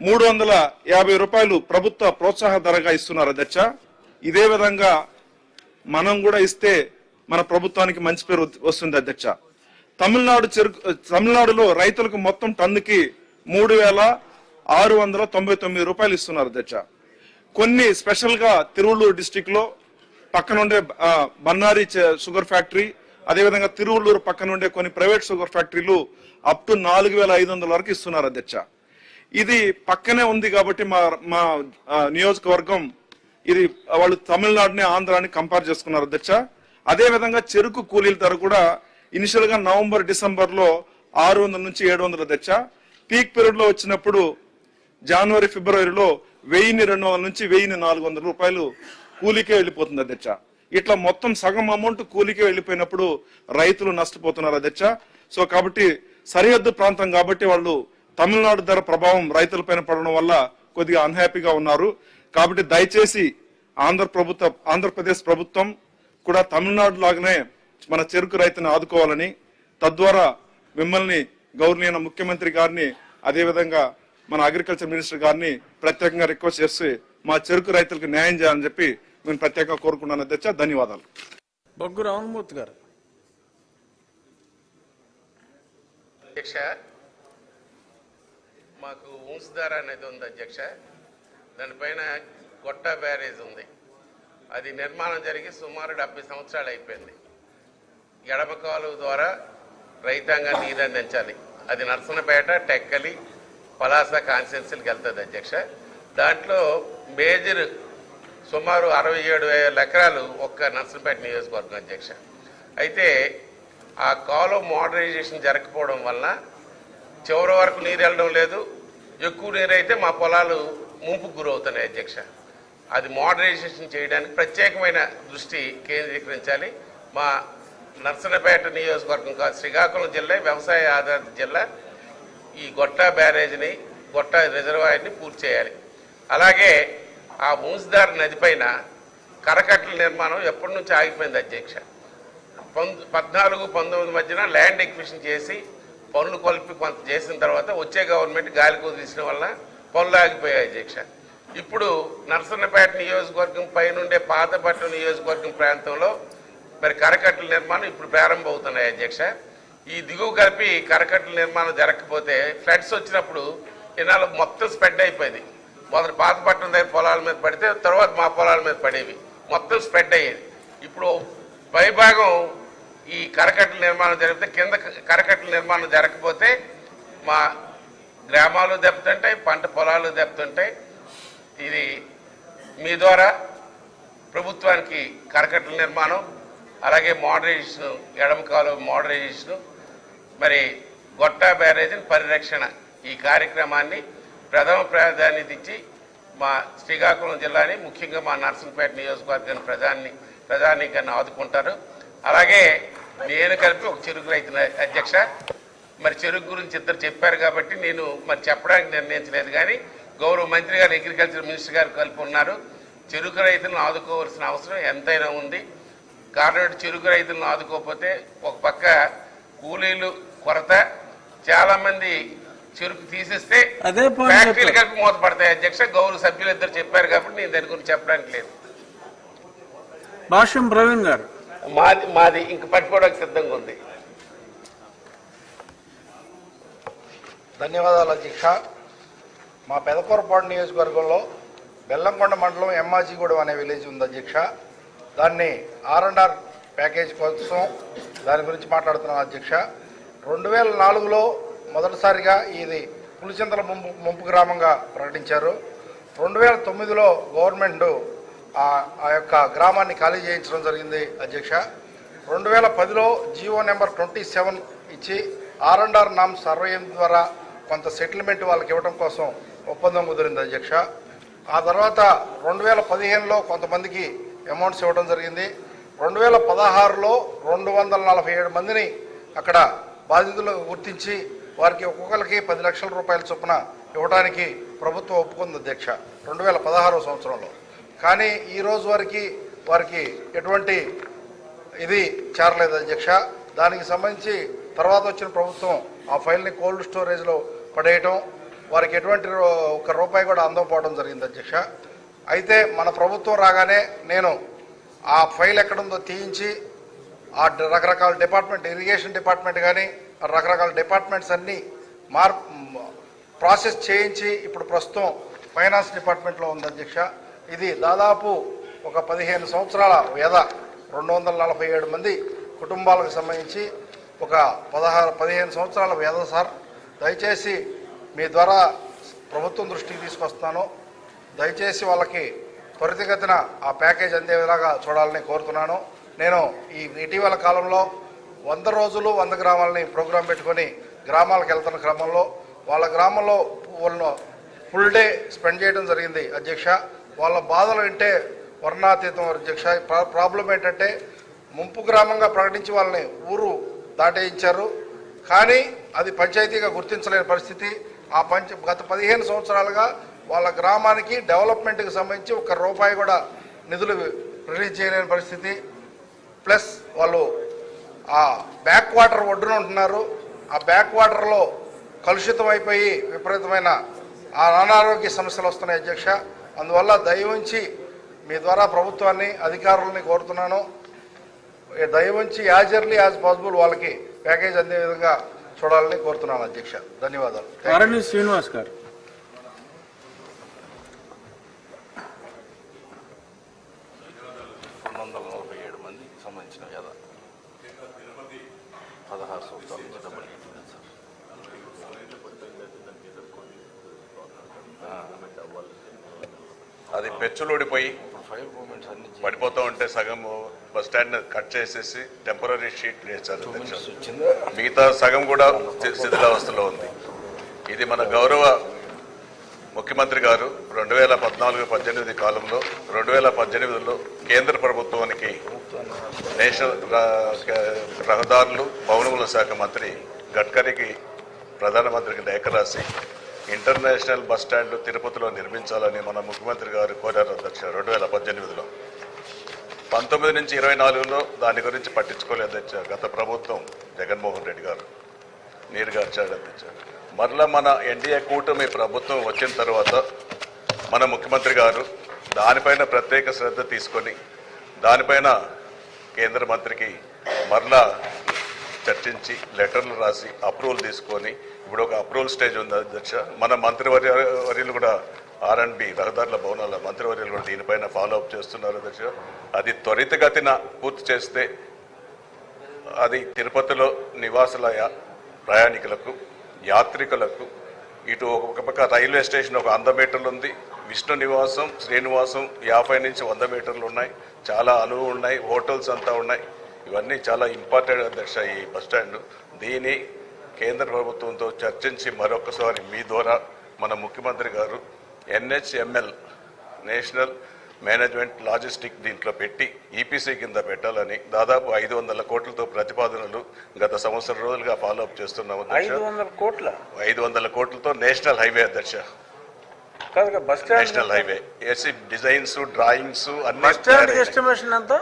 350 రూపాయలు ప్రభుత్వ ప్రోత్సాహ ధరగా ఇస్తున్నారు అధ్యక్ష. ఇదే విధంగా మనం కూడా ఇస్తే మన ప్రభుత్వానికి మంచి పేరు వస్తుంది అధ్యక్ష. తమిళనాడులో రైతులకు మొత్తం టన్నుకి 3699 రూపాయలు ఇస్తున్నారు అధ్యక్ష. కొన్ని స్పెషల్ గా తిరువళ్ళూరు డిస్టిక్ లో పక్కనుండే బన్నారి షుగర్ ఫ్యాక్టరీ, అదేవిధంగా తిరువళ్ళూరు పక్కనుండే కొన్ని ప్రైవేట్ షుగర్ ఫ్యాక్టరీలు అప్ టు 4500 వరకు ఇస్తున్నారు అధ్యక్ష. ఇది పక్కనే ఉంది కాబట్టి మా నియోజకవర్గం ఇది వాళ్ళు తమిళనాడుని ఆంధ్రాని కంపేర్ చేసుకున్నారు అధ్యక్ష. అదే విధంగా చెరుకు కూలీల ధర కూడా ఇనిషియల్ గా నవంబర్ డిసెంబర్ లో 600 నుంచి 700 అధ్యక్ష. పీక్ పీరియడ్ లో వచ్చినప్పుడు జనవరి ఫిబ్రవరిలో 1200 నుంచి 1400 రూపాయలు కూలీకే వెళ్ళిపోతుంది అధ్యక్ష. ఇట్లా మొత్తం సగం అమౌంట్ కూలీకే వెళ్ళిపోయినప్పుడు రైతులు నష్టపోతున్నారు అధ్యక్ష. సో కాబట్టి సరిహద్దు ప్రాంతం కాబట్టి వాళ్ళు తమిళనాడు ధర ప్రభావం రైతులపైన పడడం వల్ల కొద్దిగా అన్హ్యాపీగా ఉన్నారు. కాబట్టి దయచేసి ఆంధ్రప్రదేశ్ ప్రభుత్వం కూడా తమిళనాడు లాగానే మన చెరుకు రైతుని ఆదుకోవాలని, తద్వారా మిమ్మల్ని గౌరవనీయ ముఖ్యమంత్రి గారిని అదేవిధంగా మన అగ్రికల్చర్ మినిస్టర్ గారిని ప్రత్యేకంగా రిక్వెస్ట్ చేసి మా చెరుకు రైతులకు న్యాయం చేయాలని చెప్పి నేను ప్రత్యేకంగా కోరుకున్నాను అధ్యక్ష. ధన్యవాదాలు. బొగ్గు రామమూర్తి గారు. అధ్యక్ష, మాకు ఊంసుధార అనేది ఉంది అధ్యక్ష. దానిపైన గొట్ట బ్యారేజ్ ఉంది. అది నిర్మాణం జరిగి సుమారు 70 సంవత్సరాలు అయిపోయింది. ఎడమ కాలువ ద్వారా రైతాంగాన్ని నీరు అందించాలి. అది నర్సనపేట, టెక్కలి, పలాస కాన్స్టిట్యున్సీలకు వెళ్తుంది అధ్యక్ష. దాంట్లో మేజర్ సుమారు 67,000 ఎకరాలు ఒక్క నర్సనపేట నియోజకవర్గం అధ్యక్ష. అయితే ఆ కాలువ మోడరైజేషన్ జరగకపోవడం వలన చివరి వరకు నీరు వెళ్ళడం లేదు. ఎక్కువ నీరు అయితే మా పొలాలు ముంపుకు గురవుతున్నాయి అధ్యక్ష. అది మోడరైజేషన్ చేయడానికి ప్రత్యేకమైన దృష్టి కేంద్రీకరించాలి. మా నర్సనపేట నియోజకవర్గం కాదు, శ్రీకాకుళం జిల్లా వ్యవసాయ ఆధారిత జిల్లా. ఈ గొట్ట బ్యారేజ్ని, గొట్ట రిజర్వాయర్ని పూర్తి చేయాలి. అలాగే ఆ మూసిదార నది పైన కరకట్టల నిర్మాణం ఎప్పటి నుంచి ఆగిపోయింది అధ్యక్ష. 14-19 మధ్యన ల్యాండ్ ఎక్విజిషన్ చేసి పనులు కలిపి కొంత చేసిన తర్వాత వచ్చే గవర్నమెంట్ గాలి కుదిసిన వల్ల పనులు ఆగిపోయాయి అధ్యక్ష. ఇప్పుడు నర్సన్నపేట నియోజకవర్గం పైనుండే పాతపట్నం నియోజకవర్గం ప్రాంతంలో మరి కరకట్టల నిర్మాణం ఇప్పుడు ప్రారంభం అవుతున్నాయి అధ్యక్ష. ఈ దిగువ కలిపి కరకట్టల నిర్మాణం జరగకపోతే ఫ్లడ్స్ వచ్చినప్పుడు ఇన్నాళ్ళు మొత్తం స్ప్రెడ్ అయిపోయింది. మొదటి పాతపట్నం దగ్గర పొలాల మీద పడితే తర్వాత మా పొలాల మీద పడేవి, మొత్తం స్ప్రెడ్ అయ్యేది. ఇప్పుడు పైభాగం ఈ కరకట్టల నిర్మాణం జరిగితే కింద కరకట్టల నిర్మాణం జరగకపోతే మా గ్రామాలు దెబ్బతింటాయి, పంట పొలాలు దెబ్బతింటాయి. ఇది మీ ద్వారా ప్రభుత్వానికి కరకట్టల నిర్మాణం, అలాగే మోడరైజేషన్, ఎడమ కాలువ మోడరైజేషన్, మరి గొట్టా బ్యారేజీ పరిరక్షణ ఈ కార్యక్రమాన్ని ప్రథమ ప్రాధాన్యత ఇచ్చి మా శ్రీకాకుళం జిల్లాని, ముఖ్యంగా మా నర్సంపేట నియోజకవర్గాన్ని ప్రధానికాన్ని ఆదుకుంటారు. అలాగే నేను కలిపి ఒక చెరుకు రైతు అధ్యక్ష. మరి చెరుకు గురించి ఇద్దరు చెప్పారు కాబట్టి నేను మరి చెప్పడానికి నిర్ణయించలేదు, కానీ గౌరవ మంత్రి గారు, అగ్రికల్చర్ మినిస్టర్ గారు కలిపి ఉన్నారు. చెరుకు రైతులను ఆదుకోవాల్సిన అవసరం ఎంతైనా ఉంది. కారణం చెరుకు రైతులను ఆదుకోకపోతే ఒక పక్క కూలీలు కొరత, చాలా మంది చెరుకు తీసేస్తే ఫ్యాక్టరీలు కలిపి మూతపడతాయి అధ్యక్ష. గౌరవ సభ్యులు ఇద్దరు చెప్పారు కాబట్టి నేను దాని గురించి చెప్పడానికి లేదు. భాష్యం ప్రవీణ్ గారు. మాది ఇంక పట్టుకోవడానికి సిద్ధంగా ఉంది. ధన్యవాదాలు అధ్యక్ష. మా పెదకూరపాడు నియోజకవర్గంలో బెల్లంకొండ మండలం ఎమ్మాజీగూడెం అనే విలేజ్ ఉంది అధ్యక్ష. దాన్ని R&R ప్యాకేజ్ కోసం దాని గురించి మాట్లాడుతున్నాను అధ్యక్ష. 2004లో మొదటిసారిగా ఇది పులిచింతల ముంపు గ్రామంగా ప్రకటించారు. 2009లో గవర్నమెంట్ ఆ యొక్క గ్రామాన్ని ఖాళీ చేయించడం జరిగింది అధ్యక్ష. 2010లో జీవో నెంబర్ 27 ఇచ్చి R&R నామ్ సర్వేయం ద్వారా కొంత సెటిల్మెంట్ వాళ్ళకి ఇవ్వడం కోసం ఒప్పందం కుదిరింది అధ్యక్ష. ఆ తర్వాత 2015లో కొంతమందికి అమౌంట్స్ ఇవ్వడం జరిగింది. 2016లో 247 మందిని అక్కడ బాధితులు గుర్తించి వారికి ఒక్కొక్కరికి 10 లక్షల రూపాయల చొప్పున ఇవ్వడానికి ప్రభుత్వం ఒప్పుకుంది అధ్యక్ష 2016వ సంవత్సరంలో. కానీ ఈ రోజు వారికి ఎటువంటి ఇది చేరలేదు అధ్యక్ష. దానికి సంబంధించి తర్వాత వచ్చిన ప్రభుత్వం ఆ ఫైల్ని కోల్డ్ స్టోరేజ్లో పడేయటం, వారికి ఎటువంటి ఒక్క రూపాయి కూడా అందకపోవడం జరిగింది అధ్యక్ష. అయితే మన ప్రభుత్వం రాగానే నేను ఆ ఫైల్ ఎక్కడుందో తీయించి ఆ రకరకాల డిపార్ట్మెంట్, ఇరిగేషన్ డిపార్ట్మెంట్ కానీ రకరకాల డిపార్ట్మెంట్స్ అన్నీ ప్రాసెస్ చేయించి ఇప్పుడు ప్రస్తుతం ఫైనాన్స్ డిపార్ట్మెంట్లో ఉంది అధ్యక్ష. ఇది దాదాపు ఒక 15 సంవత్సరాల వ్యధ, 247 మంది కుటుంబాలకు సంబంధించి ఒక 15 సంవత్సరాల వ్యధ సార్. దయచేసి మీ ద్వారా ప్రభుత్వం దృష్టికి తీసుకొస్తాను. దయచేసి వాళ్ళకి త్వరితగతిన ఆ ప్యాకేజ్ అందే విధంగా చూడాలని కోరుతున్నాను. నేను ఈ ఇటీవల కాలంలో 100 రోజులు 100 గ్రామాలని ప్రోగ్రాం పెట్టుకొని గ్రామాలకు వెళ్తున్న క్రమంలో వాళ్ళ గ్రామంలో వాళ్ళు ఫుల్ డే స్పెండ్ చేయడం జరిగింది అధ్యక్ష. వాళ్ళ బాధలు వింటే వర్ణాతీతం అధ్యక్ష. ప్రాబ్లం ఏంటంటే ముంపు గ్రామంగా ప్రకటించి వాళ్ళని ఊరు దాటేయించారు, కానీ అది పంచాయతీగా గుర్తించలేని పరిస్థితి. గత 15 సంవత్సరాలుగా వాళ్ళ గ్రామానికి డెవలప్మెంట్కి సంబంధించి ఒక్క రూపాయి కూడా నిధులు రిలీజ్ చేయలేని పరిస్థితి. ప్లస్ వాళ్ళు ఆ బ్యాక్ వాటర్ ఒడ్డున ఉంటున్నారు. ఆ బ్యాక్ వాటర్లో కలుషితం అయిపోయి విపరీతమైన అనారోగ్య సమస్యలు వస్తున్నాయి అధ్యక్ష. అందువల్ల దయవుంచి మీ ద్వారా ప్రభుత్వాన్ని, అధికారులని కోరుతున్నాను, దయవుంచి యాజ్ ఎర్లీ యాజ్ పాసిబుల్ వాళ్ళకి ప్యాకేజ్ అందే విధంగా చూడాలని కోరుతున్నాను అధ్యక్ష. ధన్యవాదాలు. శ్రీనివాస్ గారు. 247 మందికి సంబంధించిన కదా 16 సంవత్సరాల నుంచి డబ్బులు అది పెచ్చులుడిపోయి పడిపోతూ ఉంటే సగం బస్ స్టాండ్ కట్ చేసేసి టెంపరీ షీట్ వేశారు. మిగతా సగం కూడా శిథిలావస్థలో ఉంది. ఇది మన గౌరవ ముఖ్యమంత్రి గారు 2014-18 కాలంలో 2018లో కేంద్ర ప్రభుత్వానికి నేషనల్ రహదారులు భవనముల శాఖ మంత్రి గడ్కరీకి ప్రధానమంత్రికి లేఖ రాసి ఇంటర్నేషనల్ బస్ స్టాండ్ తిరుపతిలో నిర్మించాలని మన ముఖ్యమంత్రి గారు కోరారు అధ్యక్ష 2018లో. 19 నుంచి 24లో దాని గురించి పట్టించుకోలేదు అధ్యక్ష. గత ప్రభుత్వం జగన్మోహన్ రెడ్డి గారు నీరుగా వచ్చాడు అధ్యక్ష. మరలా మన ఎన్డీఏ కూటమి ప్రభుత్వం వచ్చిన తర్వాత మన ముఖ్యమంత్రి గారు దానిపైన ప్రత్యేక శ్రద్ధ తీసుకొని దానిపైన కేంద్ర మంత్రికి మరలా చర్చించి లెటర్లు రాసి అప్రూవల్ తీసుకొని ఇప్పుడు ఒక అప్రూవల్ స్టేజ్ ఉంది అధ్యక్ష. మన మంత్రివర్యులు కూడా R&B రహదారుల భవనాల మంత్రివర్యులు కూడా దీనిపైన ఫాలో అప్ చేస్తున్నారు అధ్యక్ష. అది త్వరితగతిన పూర్తి చేస్తే అది తిరుపతిలో నివాసుల ప్రయాణికులకు, యాత్రికులకు, ఇటు ఒక పక్క రైల్వే స్టేషన్ ఒక 100 మీటర్లు ఉంది, విష్ణు నివాసం, శ్రీనివాసం 50 నుంచి 100 మీటర్లు ఉన్నాయి, చాలా అనువు ఉన్నాయి, హోటల్స్ అంతా ఉన్నాయి. ఇవన్నీ చాలా ఇంపార్టెంట్ అధ్యక్ష ఈ బస్ స్టాండ్. దీని కేంద్ర ప్రభుత్వంతో చర్చించి మరొకసారి మీ ద్వారా మన ముఖ్యమంత్రి గారు NHML నేషనల్ మేనేజ్మెంట్ లాజిస్టిక్ దీంట్లో పెట్టి EPC కింద పెట్టాలని దాదాపు 500 కోట్లతో ప్రతిపాదనలు గత సంవత్సరం రోజులుగా ఫాలో అప్ చేస్తున్నాం అధ్యక్ష. 500 కోట్లతో నేషనల్ హైవే అధ్యక్ష. నేషనల్ హైవే డిజైన్స్, డ్రాయింగ్స్ అన్ని ఎస్టిమేషన్ ఎంత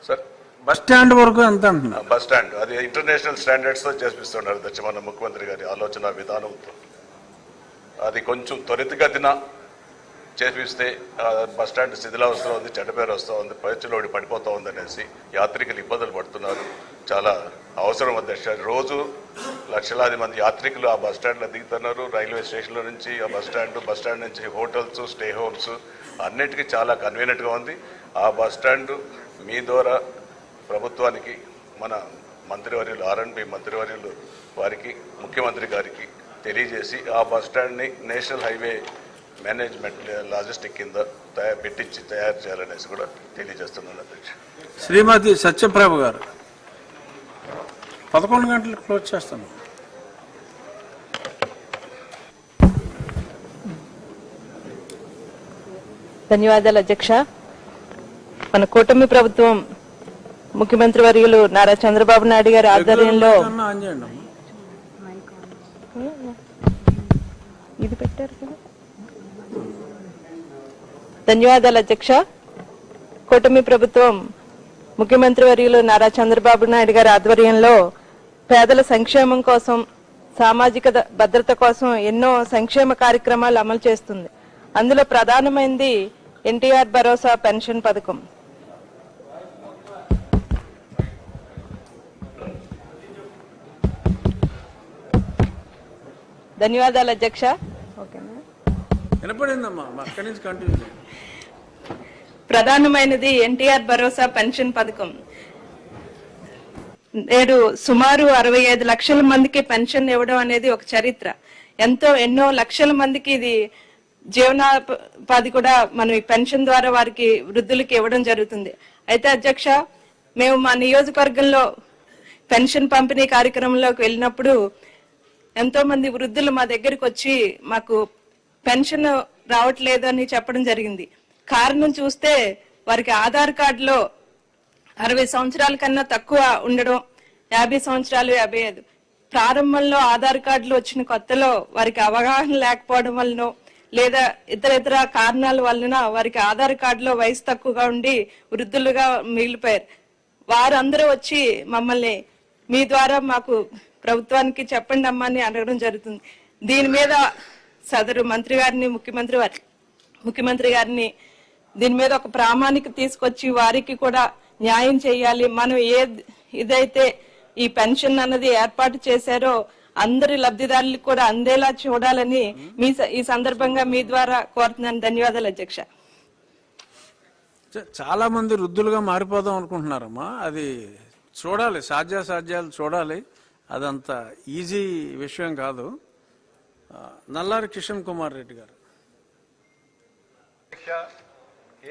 సార్? బస్ స్టాండ్ వరకు ఎంత? బస్ స్టాండ్ అది ఇంటర్నేషనల్ స్టాండర్డ్స్ తో చేపిస్తున్నారు అధ్యక్ష మన ముఖ్యమంత్రి గారి ఆలోచన విధానంతో. అది కొంచెం త్వరితగతిన చేపిస్తే బస్ స్టాండ్ శిథిలావస్థలో ఉంది, చెడ్డ పేరు వస్తూ ఉంది, పైచులోడి పడిపోతూ ఉంది అనేసి యాత్రికులు ఇబ్బందులు పడుతున్నారు. చాలా అవసరం అధ్యక్ష. రోజు లక్షలాది మంది యాత్రికులు ఆ బస్ స్టాండ్లో దిగుతున్నారు. రైల్వే స్టేషన్ల నుంచి ఆ బస్ స్టాండ్ నుంచి హోటల్స్, స్టే హోమ్స్ అన్నిటికీ చాలా కన్వీనియంట్గా ఉంది. ఆ బస్ స్టాండ్ మీ ద్వారా ప్రభుత్వానికి మన మంత్రివర్యులు R&B మంత్రివర్యులు వారికి ముఖ్యమంత్రి గారికి తెలియజేసి ఆ బస్ స్టాండ్ని నేషనల్ హైవే మేనేజ్మెంట్ లాజిస్టిక్ కింద తయారు చేయాలనేసి కూడా తెలియజేస్తున్నాను అధ్యక్ష. శ్రీమతి సత్యప్రభ గారు. 11 గంటలకు క్లోజ్ చేస్తాను. ధన్యవాదాలు అధ్యక్ష. మన కూటమి ప్రభుత్వం ముఖ్యమంత్రి వర్యులు నారా చంద్రబాబు నాయుడు గారి ఆధ్వర్యంలో ఇది పెట్టారు కదా. ధన్యవాదాలు అధ్యక్ష. కూటమి ప్రభుత్వం ముఖ్యమంత్రి వర్యులు నారా చంద్రబాబు నాయుడు గారి ఆధ్వర్యంలో పేదల సంక్షేమం కోసం సామాజిక భద్రత కోసం ఎన్నో సంక్షేమ కార్యక్రమాలు అమలు చేస్తుంది. అందులో ప్రధానమైనది ఎన్టీఆర్ భరోసా పెన్షన్ పథకం. ధన్యవాదాలు అధ్యక్ష. ఓకేనా, వినపడిందమ్మా, అక్కడి నుంచి కంటిన్యూ చేయండి. ప్రధానమైనది ఎన్టీఆర్ భరోసా పెన్షన్ పథకం. నేడు సుమారు 65 లక్షల మందికి పెన్షన్ ఇవ్వడం అనేది ఒక చరిత్ర. ఎన్నో లక్షల మందికి ఇది జీవనోపాధి కూడా మనం ఈ పెన్షన్ ద్వారా వారికి వృద్ధులకి ఇవ్వడం జరుగుతుంది. అయితే అధ్యక్ష, మేము మా నియోజకవర్గంలో పెన్షన్ పంపిణీ కార్యక్రమంలోకి వెళ్ళినప్పుడు ఎంతో మంది వృద్ధులు మా దగ్గరికి వచ్చి మాకు పెన్షన్ రావట్లేదు అని చెప్పడం జరిగింది. కారణం చూస్తే వారికి ఆధార్ కార్డులో 60 సంవత్సరాల కన్నా తక్కువ ఉండడం, 50 సంవత్సరాలు, 55. ప్రారంభంలో ఆధార్ కార్డులు వచ్చిన కొత్తలో వారికి అవగాహన లేకపోవడం వలన లేదా ఇతర కారణాల వలన వారికి ఆధార్ కార్డులో వయసు తక్కువగా ఉండి వృద్ధులుగా మిగిలిపోయారు. వారందరూ వచ్చి మమ్మల్ని మీ ద్వారా మాకు ప్రభుత్వానికి చెప్పండి అమ్మా అని అడగడం జరుగుతుంది. దీని మీద సదరు మంత్రి గారిని, ముఖ్యమంత్రి గారిని దీని మీద ఒక ప్రామాణిక తీసుకొచ్చి వారికి కూడా న్యాయం చేయాలి. మనం ఇదైతే ఈ పెన్షన్ అన్నది ఏర్పాటు చేశారో అందరి లబ్ధిదారులకు కూడా అందేలా చూడాలని ఈ సందర్భంగా మీ ద్వారా కోరుతున్నాను. ధన్యవాదాలు అధ్యక్ష. చాలా మంది వృద్ధులుగా మారిపోదాం అనుకుంటున్నారమ్మా. అది చూడాలి, సాధ్యాలు చూడాలి. అదంత ఈజీ విషయం కాదు. నల్లారి కిషన్ కుమార్ రెడ్డి గారు.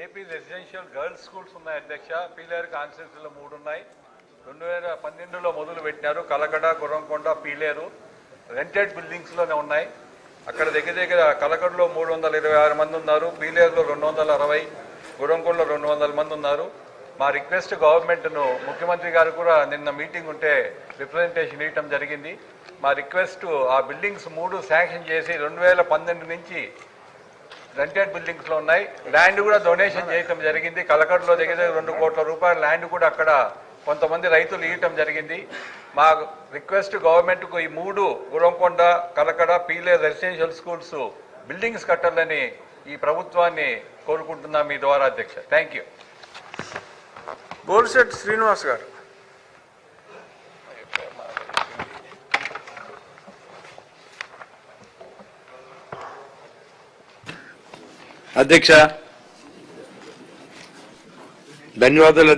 ఏపీ రెసిడెన్షియల్ గర్ల్స్ స్కూల్స్ ఉన్నాయి అధ్యక్ష. పీలేరు కాన్స్టిట్యూన్సీలో 3 ఉన్నాయి. 2012లో మొదలు పెట్టినారు. కలకడ, గుర్రంకొండ, పీలేరు రెంటెడ్ బిల్డింగ్స్లోనే ఉన్నాయి. అక్కడ దగ్గర కలకడలో 326 మంది ఉన్నారు, పీలేరులో 260, గుర్రంకొండలో 200 మంది ఉన్నారు. మా రిక్వెస్ట్ గవర్నమెంట్ను, ముఖ్యమంత్రి గారు కూడా నిన్న మీటింగ్ ఉంటే రిప్రజెంటేషన్ ఇవ్వటం జరిగింది. మా రిక్వెస్ట్ ఆ బిల్డింగ్స్ 3 శాంక్షన్ చేసి 2012 నుంచి రెంటెడ్ బిల్డింగ్స్లో ఉన్నాయి. ల్యాండ్ కూడా డొనేషన్ చేయటం జరిగింది. కలకడలో దగ్గర 2 కోట్ల రూపాయల ల్యాండ్ కూడా అక్కడ కొంతమంది రైతులు ఇవ్వటం జరిగింది. మా రిక్వెస్ట్ గవర్నమెంట్కు ఈ 3 Gurramkonda, Kalakada, Pileru residential schools buildings కట్టాలని ఈ ప్రభుత్వాన్ని కోరుకుంటున్నాం మీ ద్వారా అధ్యక్ష. Thank you. బోల్శెట్టి శ్రీనివాస్ గారు. అధ్యక్ష, ధన్యవాదాలు.